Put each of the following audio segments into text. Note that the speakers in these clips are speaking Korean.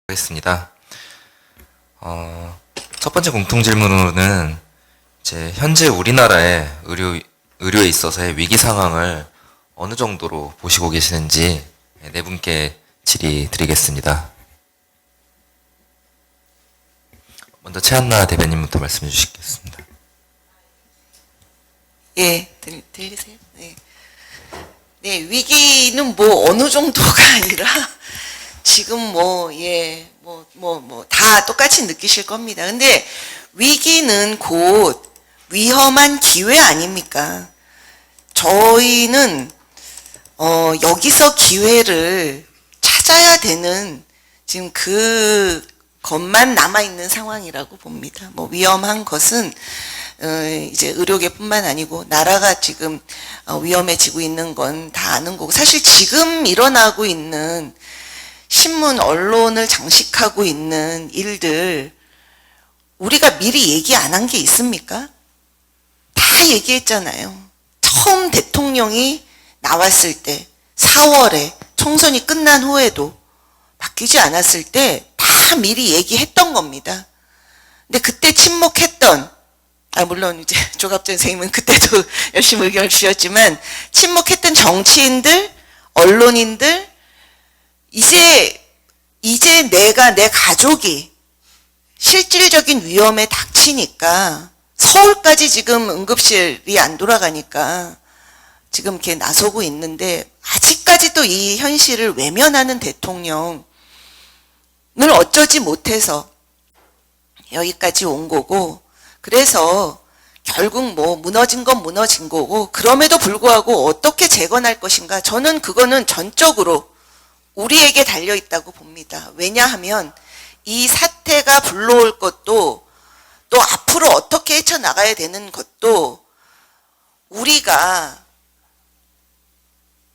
하겠습니다. 첫 번째 공통 질문으로는 이제 현재 우리나라의 의료에 있어서의 위기 상황을 어느 정도로 보시고 계시는지 네 분께 질의 드리겠습니다. 먼저 최한나 대변인부터 말씀해 주시겠습니다. 예, 들리세요? 네. 네, 위기는 뭐 어느 정도가 아니라 지금 다 똑같이 느끼실 겁니다. 근데 위기는 곧 위험한 기회 아닙니까? 저희는 여기서 기회를 찾아야 되는 지금 그 것만 남아있는 상황이라고 봅니다. 뭐 위험한 것은 이제 의료계뿐만 아니고 나라가 지금 위험해지고 있는 건 다 아는 거고, 사실 지금 일어나고 있는 신문, 언론을 장식하고 있는 일들 우리가 미리 얘기 안 한 게 있습니까? 다 얘기했잖아요. 처음 대통령이 나왔을 때 4월에 총선이 끝난 후에도 바뀌지 않았을 때 다 미리 얘기했던 겁니다. 근데 그때 침묵했던, 물론 이제 조갑전 선생님은 그때도 열심히 의견을 주셨지만, 침묵했던 정치인들, 언론인들, 이제 내 가족이 실질적인 위험에 닥치니까, 서울까지 지금 응급실이 안 돌아가니까 지금 이렇게 나서고 있는데, 아직까지도 이 현실을 외면하는 대통령을 어쩌지 못해서 여기까지 온 거고, 그래서 결국 뭐 무너진 건 무너진 거고, 그럼에도 불구하고 어떻게 재건할 것인가, 저는 그거는 전적으로 우리에게 달려있다고 봅니다. 왜냐하면 이 사태가 불러올 것도, 또 앞으로 어떻게 헤쳐나가야 되는 것도 우리가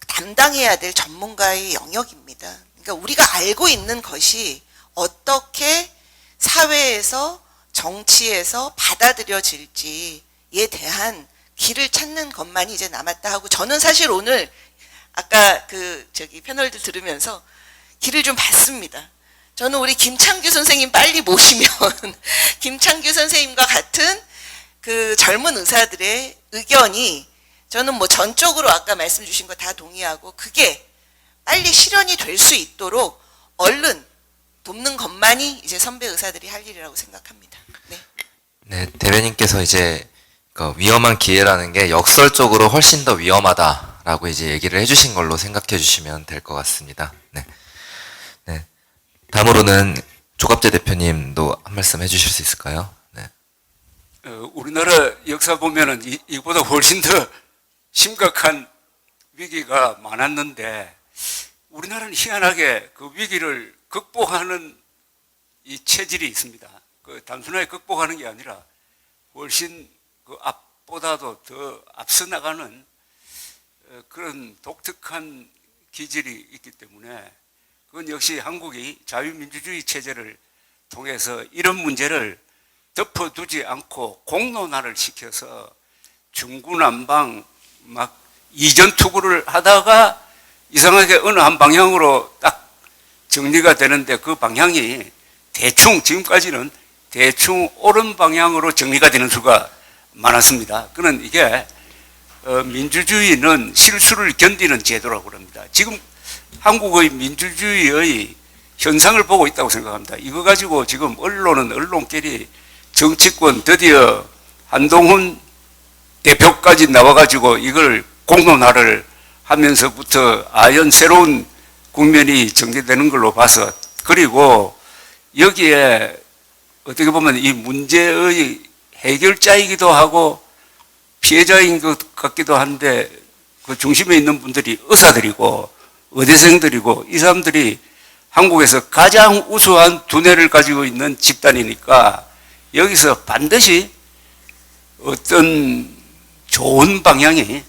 담당해야 될 전문가의 영역입니다. 그러니까 우리가 알고 있는 것이 어떻게 사회에서, 정치에서 받아들여질지에 대한 길을 찾는 것만이 이제 남았다 하고, 저는 사실 오늘 아까 패널들 들으면서 길을 좀 봤습니다. 저는 우리 김창규 선생님 빨리 모시면 김창규 선생님과 같은 그 젊은 의사들의 의견이, 저는 뭐 전적으로 아까 말씀 주신 거 다 동의하고, 그게 빨리 실현이 될 수 있도록 얼른 돕는 것만이 이제 선배 의사들이 할 일이라고 생각합니다. 네. 네, 대변인께서 이제 그 위험한 기회라는 게 역설적으로 훨씬 더 위험하다라고 이제 얘기를 해주신 걸로 생각해 주시면 될 것 같습니다. 네. 네. 다음으로는 조갑재 대표님도 한 말씀 해주실 수 있을까요? 네. 우리나라 역사 보면은 이보다 훨씬 더 심각한 위기가 많았는데, 우리나라는 희한하게 그 위기를 극복하는 이 체질이 있습니다. 그 단순하게 극복하는 게 아니라 훨씬 그 앞보다도 더 앞서 나가는 그런 독특한 기질이 있기 때문에, 그건 역시 한국이 자유민주주의 체제를 통해서 이런 문제를 덮어두지 않고 공론화를 시켜서 중구난방 막 이전투구를 하다가 이상하게 어느 한 방향으로 딱 정리가 되는데, 그 방향이 대충 지금까지는 대충 옳은 방향으로 정리가 되는 수가 많았습니다. 그는 이게 민주주의는 실수를 견디는 제도라고 합니다. 지금 한국의 민주주의의 현상을 보고 있다고 생각합니다. 이거 가지고 지금 언론은 언론끼리, 정치권 드디어 한동훈 대표까지 나와가지고 이걸 공론화를 하면서부터 아연 새로운 국면이 전개되는 걸로 봐서, 그리고 여기에 어떻게 보면 이 문제의 해결자이기도 하고 피해자인 것 같기도 한데, 그 중심에 있는 분들이 의사들이고 의대생들이고, 이 사람들이 한국에서 가장 우수한 두뇌를 가지고 있는 집단이니까 여기서 반드시 어떤 좋은 방향이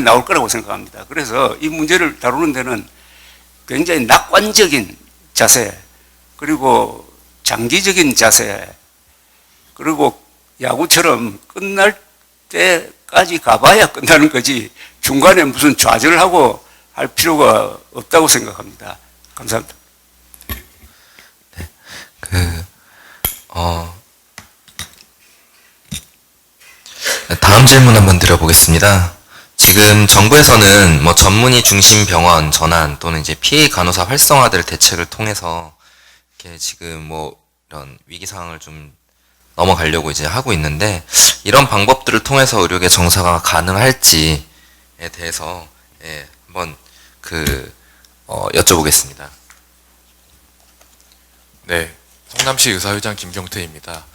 나올 거라고 생각합니다. 그래서 이 문제를 다루는 데는 굉장히 낙관적인 자세, 그리고 장기적인 자세, 그리고 야구처럼 끝날 때까지 가봐야 끝나는 거지 중간에 무슨 좌절하고 할 필요가 없다고 생각합니다. 감사합니다. 다음 질문 한번 드려보겠습니다. 지금 정부에서는 뭐 전문의 중심 병원 전환 또는 이제 PA 간호사 활성화될 대책을 통해서 이렇게 지금 뭐 이런 위기 상황을 좀 넘어가려고 이제 하고 있는데 이런 방법들을 통해서 의료계 정상화가 가능할지에 대해서 한번 여쭤보겠습니다. 네, 성남시 의사회장 김경태입니다.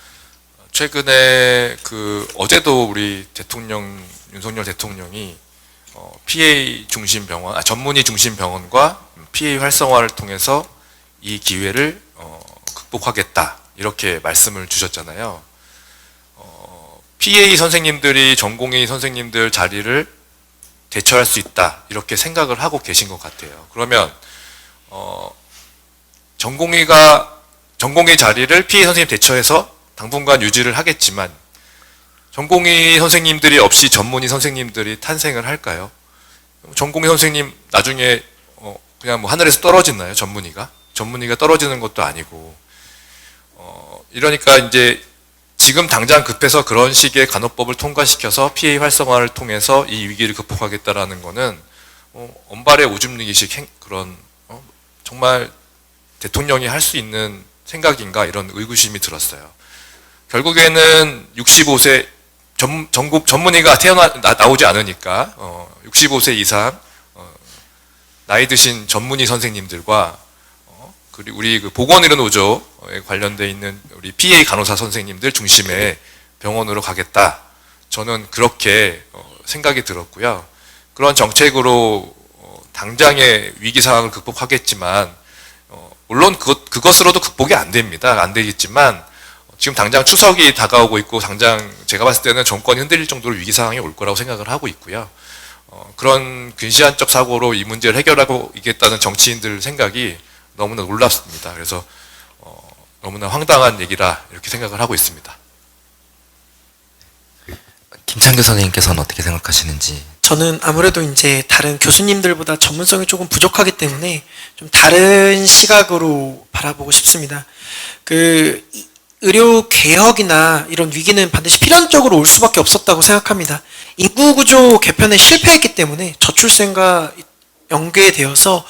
최근에 어제도 우리 윤석열 대통령이 PA 중심 병원, 전문의 중심 병원과 PA 활성화를 통해서 이 기회를 극복하겠다 이렇게 말씀을 주셨잖아요. PA 선생님들이 전공의 선생님들 자리를 대처할 수 있다 이렇게 생각을 하고 계신 것 같아요. 그러면 전공의 자리를 PA 선생님 대처해서 당분간 유지를 하겠지만 전공의 선생님들이 없이 전문의 선생님들이 탄생을 할까요? 전공의 선생님 나중에 그냥 뭐 하늘에서 떨어지나요? 전문의가 떨어지는 것도 아니고 이러니까 이제 지금 당장 급해서 그런 식의 간호법을 통과시켜서 PA 활성화를 통해서 이 위기를 극복하겠다라는 거는 언발의 오줌 누기식 그런 정말 대통령이 할 수 있는 생각인가 이런 의구심이 들었어요. 결국에는 65세 전문의가 나오지 않으니까 65세 이상 나이 드신 전문의 선생님들과 그리고 우리 보건의료 노조에 관련돼 있는 우리 PA 간호사 선생님들 중심의 병원으로 가겠다. 저는 그렇게 생각이 들었고요. 그런 정책으로 당장의 위기 상황을 극복하겠지만 물론 그것으로도 극복이 안 됩니다. 안 되겠지만 지금 당장 추석이 다가오고 있고 당장 제가 봤을 때는 정권이 흔들릴 정도로 위기 상황이 올 거라고 생각을 하고 있고요. 그런 근시안적 사고로 이 문제를 해결하고 있겠다는 정치인들 생각이 너무나 놀랍습니다. 그래서 너무나 황당한 얘기라 이렇게 생각을 하고 있습니다. 김창규 선생님께서는 어떻게 생각하시는지? 저는 아무래도 이제 다른 교수님들보다 전문성이 조금 부족하기 때문에 좀 다른 시각으로 바라보고 싶습니다. 의료 개혁이나 이런 위기는 반드시 필연적으로 올 수밖에 없었다고 생각합니다. 인구구조 개편에 실패했기 때문에 저출생과 연계되어서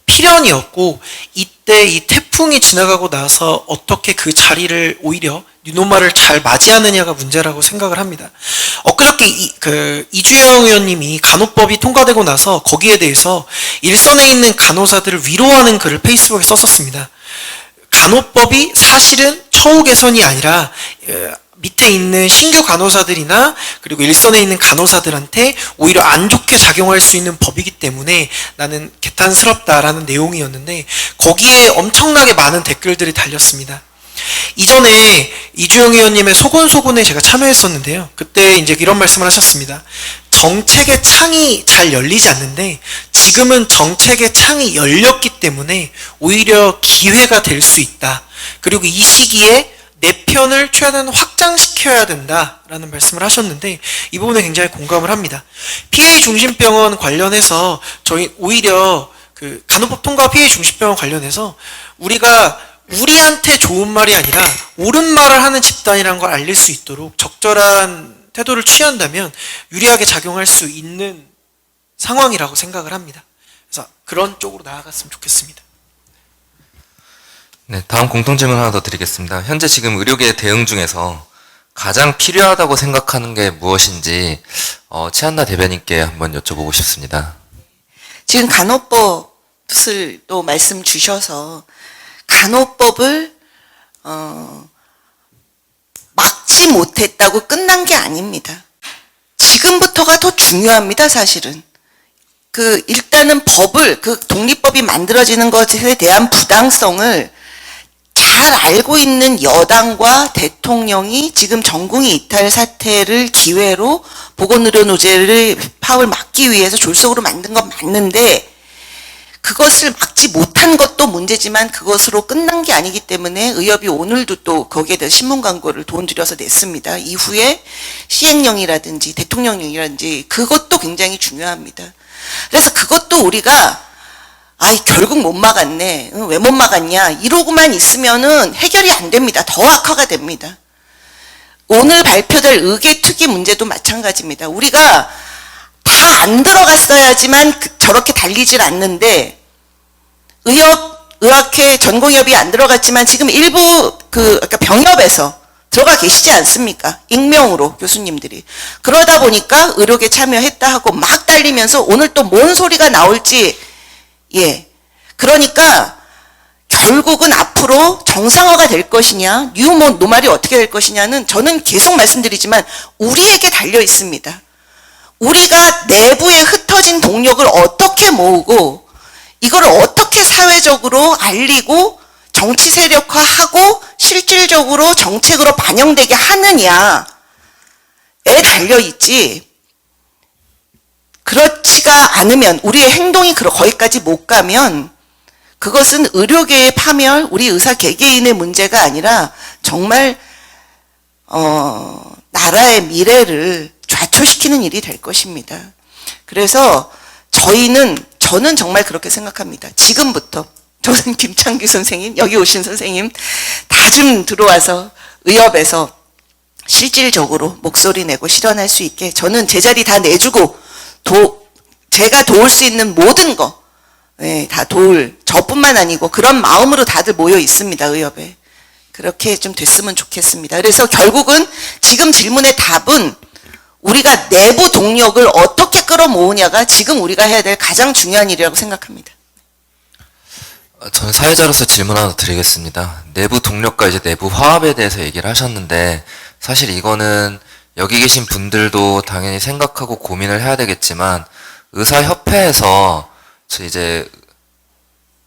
필연이었고 이때 이 태풍이 지나가고 나서 어떻게 그 자리를 오히려 뉴노멀을 잘 맞이하느냐가 문제라고 생각을 합니다. 엊그저께 이주영 의원님이 간호법이 통과되고 나서 거기에 대해서 일선에 있는 간호사들을 위로하는 글을 페이스북에 썼었습니다. 간호법이 사실은 처우 개선이 아니라 밑에 있는 신규 간호사들이나 그리고 일선에 있는 간호사들한테 오히려 안 좋게 작용할 수 있는 법이기 때문에 나는 개탄스럽다라는 내용이었는데 거기에 엄청나게 많은 댓글들이 달렸습니다. 이전에 이주영 의원님의 소곤소곤에 제가 참여했었는데요. 그때 이제 이런 말씀을 하셨습니다. 정책의 창이 잘 열리지 않는데 지금은 정책의 창이 열렸기 때문에 오히려 기회가 될 수 있다. 그리고 이 시기에 내 편을 최대한 확장시켜야 된다라는 말씀을 하셨는데 이 부분에 굉장히 공감을 합니다. PA 중심병원 관련해서 저희 오히려 간호법 통과 PA 중심병원 관련해서 우리한테 좋은 말이 아니라 옳은 말을 하는 집단이라는 걸 알릴 수 있도록 적절한 태도를 취한다면 유리하게 작용할 수 있는 상황이라고 생각을 합니다. 그래서 그런 쪽으로 나아갔으면 좋겠습니다. 네, 다음 공통질문 하나 더 드리겠습니다. 현재 지금 의료계 대응 중에서 가장 필요하다고 생각하는 게 무엇인지 최한나 대변인께 한번 여쭤보고 싶습니다. 지금 간호법을 또 말씀 주셔서 간호법을 막지 못했다고 끝난 게 아닙니다. 지금부터가 더 중요합니다, 사실은. 일단은 독립법이 만들어지는 것에 대한 부당성을 잘 알고 있는 여당과 대통령이 지금 전궁의 이탈 사태를 기회로 보건의료노조의 파업을 막기 위해서 졸속으로 만든 건 맞는데 그것을 막지 못한 것도 문제지만 그것으로 끝난 게 아니기 때문에 의협이 오늘도 또 거기에 대한 신문 광고를 돈 들여서 냈습니다. 이후에 시행령이라든지 대통령령이라든지 그것도 굉장히 중요합니다. 그래서 그것도 우리가 아이, 결국 못 막았네. 왜 못 막았냐. 이러고만 있으면은 해결이 안 됩니다. 더 악화가 됩니다. 오늘 발표될 의계투기 문제도 마찬가지입니다. 우리가 다 안 들어갔어야지만 저렇게 달리질 않는데, 의학회 전공의협이 안 들어갔지만 지금 일부 아까 병협에서 들어가 계시지 않습니까? 익명으로 교수님들이. 그러다 보니까 의료계 참여했다 하고 막 달리면서 오늘 또 뭔 소리가 나올지, 예. 그러니까 결국은 앞으로 정상화가 될 것이냐, 노말이 어떻게 될 것이냐는 저는 계속 말씀드리지만 우리에게 달려 있습니다. 우리가 내부에 흩어진 동력을 어떻게 모으고 이걸 어떻게 사회적으로 알리고 정치 세력화하고 실질적으로 정책으로 반영되게 하느냐에 달려있지, 그렇지가 않으면, 우리의 행동이 거기까지 못 가면 그것은 의료계의 파멸, 우리 의사 개개인의 문제가 아니라 정말 나라의 미래를 좌초시키는 일이 될 것입니다. 그래서 저는 정말 그렇게 생각합니다. 지금부터 저는 김창규 선생님, 여기 오신 선생님 다 좀 들어와서 의협에서 실질적으로 목소리 내고 실현할 수 있게 저는 제 자리 다 내주고 제가 도울 수 있는 모든 거 다 저뿐만 아니고 그런 마음으로 다들 모여 있습니다. 의협에. 그렇게 좀 됐으면 좋겠습니다. 그래서 결국은 지금 질문의 답은 우리가 내부 동력을 어떻게 끌어모으냐가 지금 우리가 해야 될 가장 중요한 일이라고 생각합니다. 저는 사회자로서 질문 하나 드리겠습니다. 내부 동력과 이제 내부 화합에 대해서 얘기를 하셨는데, 사실 이거는 여기 계신 분들도 당연히 생각하고 고민을 해야 되겠지만, 의사협회에서 이제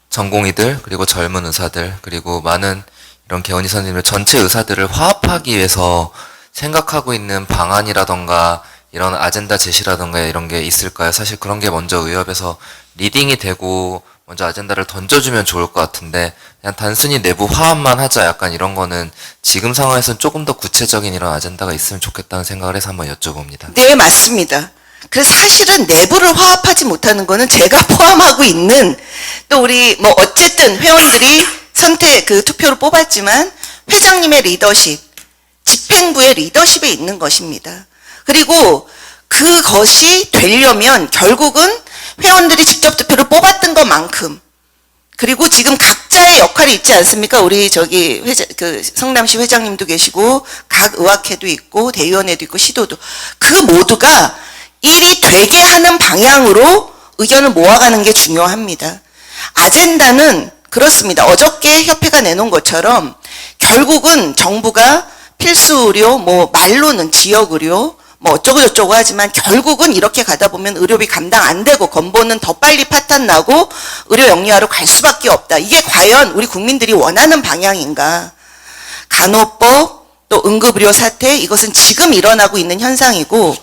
전공의들, 그리고 젊은 의사들, 그리고 많은 이런 개원의 선생님들, 전체 의사들을 화합하기 위해서 생각하고 있는 방안이라던가 이런 아젠다 제시라던가 이런 게 있을까요? 사실 그런 게 먼저 의협에서 리딩이 되고 먼저 아젠다를 던져주면 좋을 것 같은데, 그냥 단순히 내부 화합만 하자, 약간 이런 거는 지금 상황에서는 조금 더 구체적인 이런 아젠다가 있으면 좋겠다는 생각을 해서 한번 여쭤봅니다. 네, 맞습니다. 그래서 사실은 내부를 화합하지 못하는 거는 제가 포함하고 있는, 또 우리 어쨌든 회원들이 투표를 뽑았지만 회장님의 리더십, 집행부의 리더십에 있는 것입니다. 그리고 그것이 되려면 결국은 회원들이 직접 투표를 뽑았던 것만큼, 그리고 지금 각자의 역할이 있지 않습니까? 우리 성남시 회장님도 계시고 각 의학회도 있고 대의원회도 있고 시도도, 그 모두가 일이 되게 하는 방향으로 의견을 모아가는 게 중요합니다. 아젠다는 그렇습니다. 어저께 협회가 내놓은 것처럼 결국은 정부가 필수 의료, 말로는 지역 의료, 어쩌고저쩌고 하지만 결국은 이렇게 가다 보면 의료비 감당 안 되고 건보는 더 빨리 파탄 나고 의료 영리화로 갈 수밖에 없다. 이게 과연 우리 국민들이 원하는 방향인가? 간호법, 또 응급의료 사태, 이것은 지금 일어나고 있는 현상이고,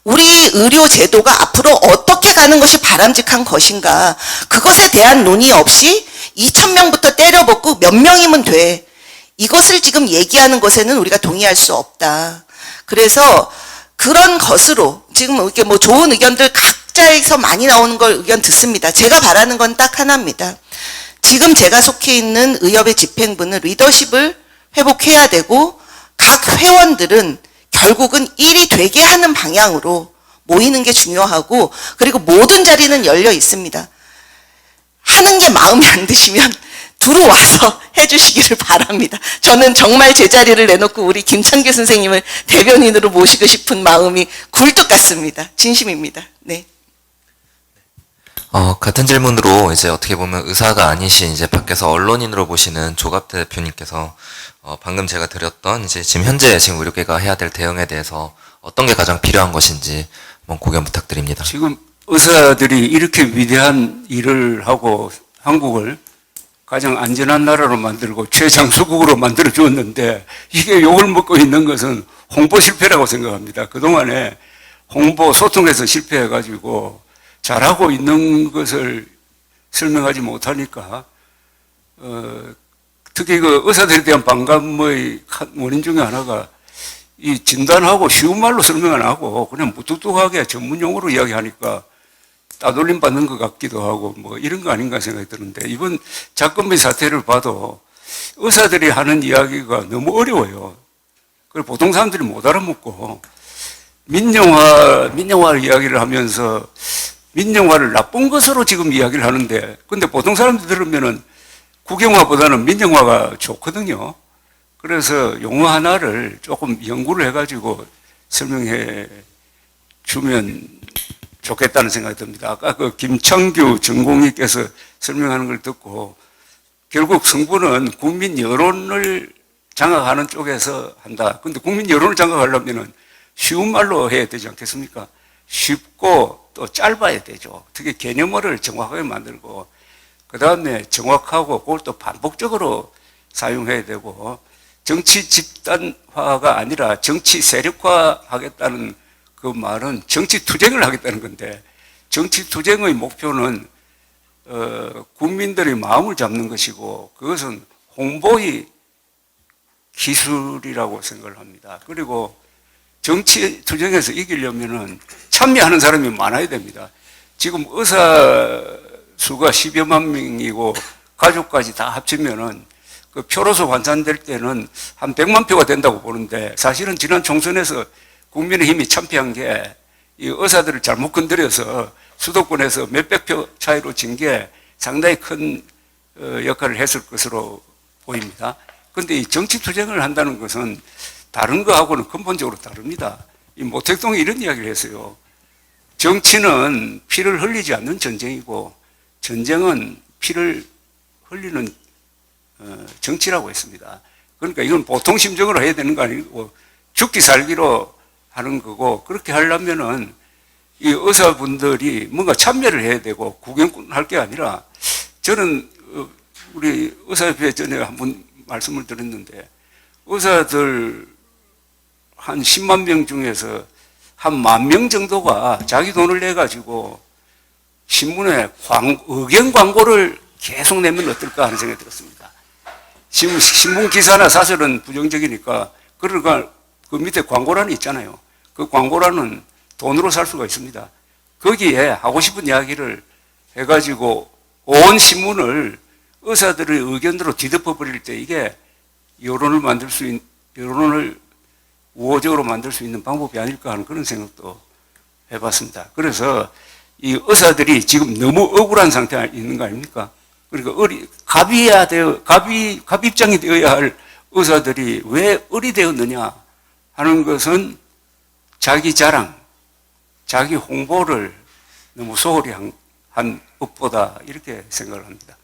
우리 의료 제도가 앞으로 어떻게 가는 것이 바람직한 것인가? 그것에 대한 논의 없이 2,000명부터 때려붓고 몇 명이면 돼. 이것을 지금 얘기하는 것에는 우리가 동의할 수 없다. 그래서 그런 것으로 지금 이렇게 좋은 의견들 각자에서 많이 나오는 걸 의견 듣습니다. 제가 바라는 건 딱 하나입니다. 지금 제가 속해 있는 의협의 집행부는 리더십을 회복해야 되고, 각 회원들은 결국은 일이 되게 하는 방향으로 모이는 게 중요하고, 그리고 모든 자리는 열려 있습니다. 하는 게 마음에 안 드시면 들어와서 해주시기를 바랍니다. 저는 정말 제 자리를 내놓고 우리 김창규 선생님을 대변인으로 모시고 싶은 마음이 굴뚝 같습니다. 진심입니다. 네. 같은 질문으로 이제 어떻게 보면 의사가 아니신 이제 밖에서 언론인으로 보시는 조갑대 대표님께서 방금 제가 드렸던 이제 지금 의료계가 해야 될 대응에 대해서 어떤 게 가장 필요한 것인지 한번 고견 부탁드립니다. 지금 의사들이 이렇게 위대한 일을 하고 한국을 가장 안전한 나라로 만들고 최장수국으로 만들어 주었는데, 이게 욕을 먹고 있는 것은 홍보 실패라고 생각합니다. 그동안에 홍보 소통에서 실패해가지고 잘하고 있는 것을 설명하지 못하니까, 특히 그 의사들에 대한 반감의 원인 중에 하나가 이 진단하고 쉬운 말로 설명 안 하고 그냥 무뚝뚝하게 전문 용어로 이야기하니까 따돌림 받는 것 같기도 하고 뭐 이런 거 아닌가 생각이 드는데 이번 작건비 사태를 봐도 의사들이 하는 이야기가 너무 어려워요. 그걸 보통 사람들이 못 알아먹고 민영화 이야기를 하면서 민영화를 나쁜 것으로 지금 이야기를 하는데 근데 보통 사람들 들으면은 국영화보다는 민영화가 좋거든요. 그래서 용어 하나를 조금 연구를 해가지고 설명해 주면 좋겠다는 생각이 듭니다. 아까 그 김창규 전공의께서 설명하는 걸 듣고 결국 성분은 국민 여론을 장악하는 쪽에서 한다. 근데 국민 여론을 장악하려면은 쉬운 말로 해야 되지 않겠습니까? 쉽고 또 짧아야 되죠. 특히 개념어를 정확하게 만들고 그 다음에 정확하고 그걸 또 반복적으로 사용해야 되고 정치 집단화가 아니라 정치 세력화 하겠다는 그 말은 정치 투쟁을 하겠다는 건데 정치 투쟁의 목표는 국민들의 마음을 잡는 것이고 그것은 홍보의 기술이라고 생각을 합니다. 그리고 정치 투쟁에서 이기려면은 참여하는 사람이 많아야 됩니다. 지금 의사 수가 10여만 명이고 가족까지 다 합치면은 그 표로서 환산될 때는 한 100만 표가 된다고 보는데 사실은 지난 총선에서 국민의힘이 참패한 게 이 의사들을 잘못 건드려서 수도권에서 몇백 표 차이로 진 게 상당히 큰 역할을 했을 것으로 보입니다. 그런데 이 정치 투쟁을 한다는 것은 다른 거하고는 근본적으로 다릅니다. 이 모택동이 이런 이야기를 했어요. 정치는 피를 흘리지 않는 전쟁이고 전쟁은 피를 흘리는 정치라고 했습니다. 그러니까 이건 보통 심정으로 해야 되는 거 아니고 죽기 살기로 하는 거고 그렇게 하려면은 이 의사분들이 뭔가 참여를 해야 되고 구경꾼 할 게 아니라 저는 우리 의사협회 전에 한번 말씀을 드렸는데 의사들 한 10만 명 중에서 한 10,000명 정도가 자기 돈을 내가지고 신문에 의견 광고를 계속 내면 어떨까 하는 생각이 들었습니다. 신문 기사나 사설은 부정적이니까 그러니까 그 밑에 광고란이 있잖아요. 그 광고란은 돈으로 살 수가 있습니다. 거기에 하고 싶은 이야기를 해가지고 온 신문을 의사들의 의견으로 뒤덮어 버릴 때 이게 여론을 우호적으로 만들 수 있는 방법이 아닐까 하는 그런 생각도 해봤습니다. 그래서 이 의사들이 지금 너무 억울한 상태에 있는 거 아닙니까? 그러니까 갑 입장이 되어야 할 의사들이 왜 을이 되었느냐 하는 것은 자기 자랑, 자기 홍보를 너무 소홀히 한 업보다 이렇게 생각을 합니다.